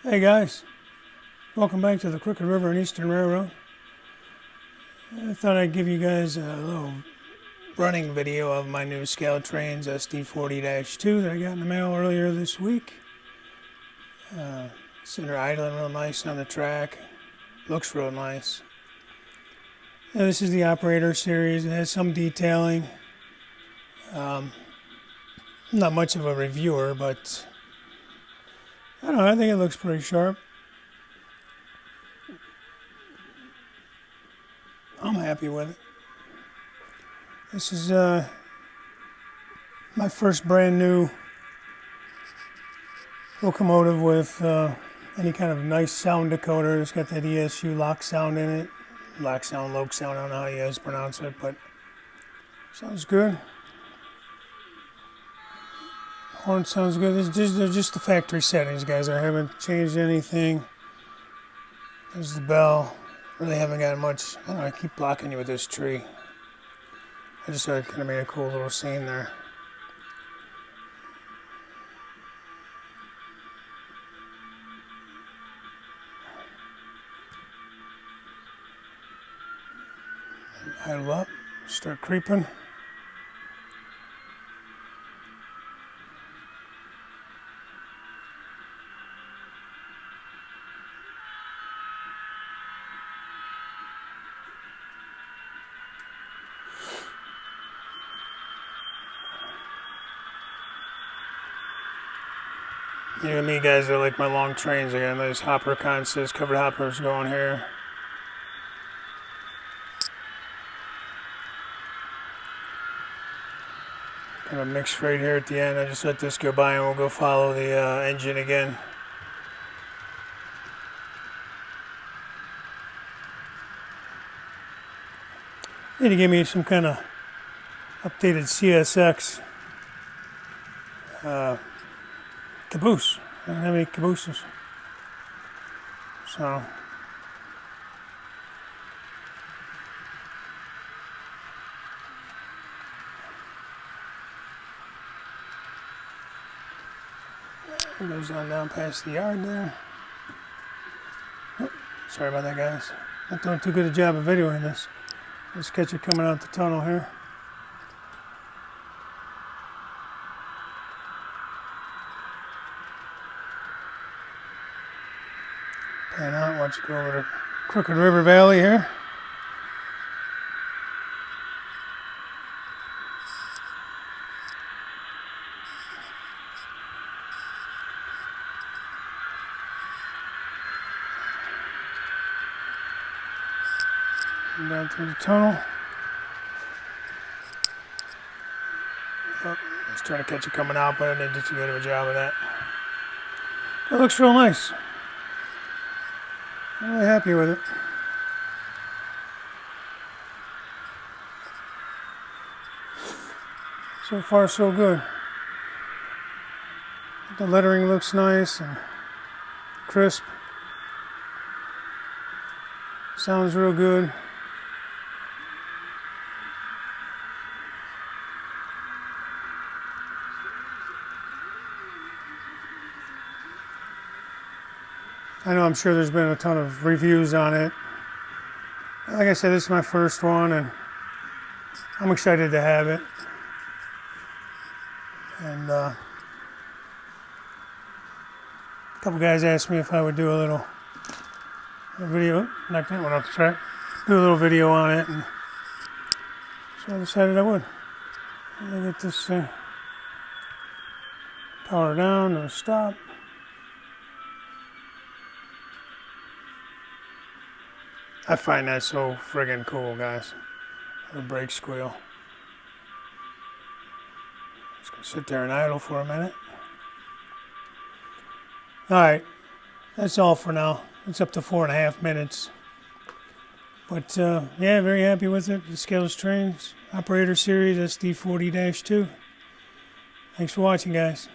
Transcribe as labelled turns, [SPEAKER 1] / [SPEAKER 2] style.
[SPEAKER 1] Hey guys, welcome back to the Crooked River and Eastern Railroad. I thought I'd give you guys a little running video of my new Scout Trains sd40-2 that I got in the mail earlier this week. Sitting there idling real nice on the track. Looks real nice. Now, this is the operator series. It has some detailing. Not much of a reviewer, but I don't know, I think it looks pretty sharp. I'm happy with it. This is my first brand new locomotive with any kind of nice sound decoder. It's got that ESU lock sound in it. Lock sound, loc sound, I don't know how you guys pronounce it, but sounds good. Horn sounds good. They're just the factory settings, guys. I haven't changed anything. There's the bell. Really haven't got much. I don't know, I keep blocking you with this tree. I just thought it kind of made a cool little scene there. Idle up, start creeping. You and me guys are like my long trains. I got a nice hopper consist, covered hoppers going here. Kind of mixed freight here at the end. I just let this go by and we'll go follow the engine again. Need to give me some kind of updated CSX caboose. I don't have any cabooses. So it goes on down past the yard there. Oh, sorry about that, guys. Not doing too good a job of videoing this. Let's catch it coming out the tunnel here. Pan out, watch it go over the Crooked River Valley here. And down through the tunnel. Oh, I was trying to catch it coming out, but I didn't do too good of a job of that. It looks real nice. I'm really happy with it. So far, so good. The lettering looks nice and crisp. Sounds real good. I know I'm sure there's been a ton of reviews on it. Like I said, this is my first one and I'm excited to have it. And a couple guys asked me if I would do a video, knock that one off the track, do a little video on it, and so I decided I would. Let me get this thing power down to a stop. I find that so friggin' cool, guys. The brake squeal. Just gonna sit there and idle for a minute. Alright, that's all for now. It's up to 4.5 minutes. But yeah, very happy with it. The Scout Trains Operator Series sd40-2. Thanks for watching, guys.